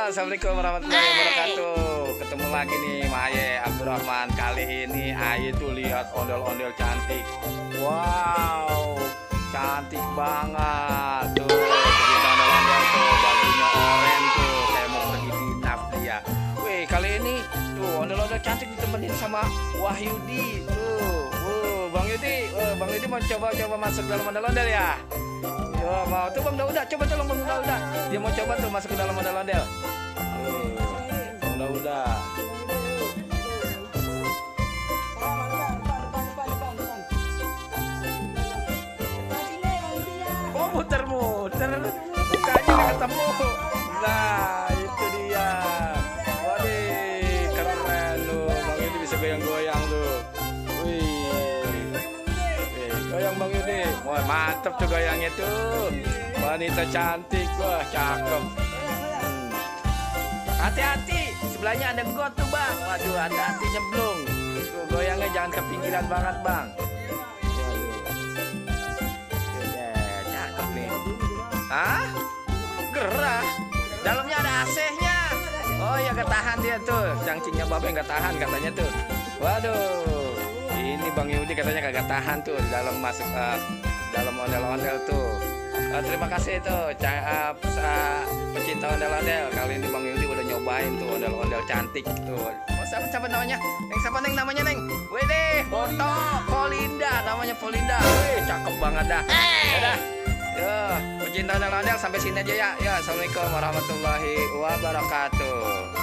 Assalamualaikum warahmatullahi wabarakatuh. Ketemu lagi nih sama Aye Abdurrahman. Kali ini Aye tuh lihat ondel-ondel cantik. Wow, cantik banget tuh. Kita ondel-ondel tuh, bajunya oranye tuh, kayak mau pergi dinas dia. Wih, kali ini tuh ondel-ondel cantik ditemenin sama Wahyudi tuh. Bang Yudi, Bang Yudi mau coba-coba masuk dalam ondel-ondel ya? Yo, mau tuh Bang Dauda, coba tolong Bang Dauda. Dia mau coba tuh masuk ke dalam ondel-ondel. Bang Dauda. Oh, muter-muter. Mukanya nggak ketemu. Nah, itu dia. Waduh, keren tuh. Bang Yudi bisa goyang-goyang tuh. Goyang Bang Yudi. Wah, mantep tuh goyangnya tuh. Wanita cantik, wah cakep. Hati-hati, sebelahnya ada got tuh Bang. Waduh, hati-hati nyeblung. Tuh goyangnya jangan ke pinggiran banget Bang. Cakep nih. Hah? Gerah. Dalamnya ada AC-nya. Oh ya, ketahan dia tuh. Cangcingnya babe nggak tahan katanya tuh. Waduh. Ini Bang Yudi katanya kagak tahan tuh dalam masuk dalam ondel-ondel tuh. Terima kasih tuh pecinta ondel-ondel. Kali ini Bang Yudi udah nyobain tuh ondel-ondel cantik tuh. Oh, siapa namanya? Siapa Neng namanya Neng? Wede, foto Polinda namanya Polinda. Wih, cakep banget dah. Udah. Yo, pecinta ondel-ondel sampai sini aja ya. Ya, assalamualaikum warahmatullahi wabarakatuh.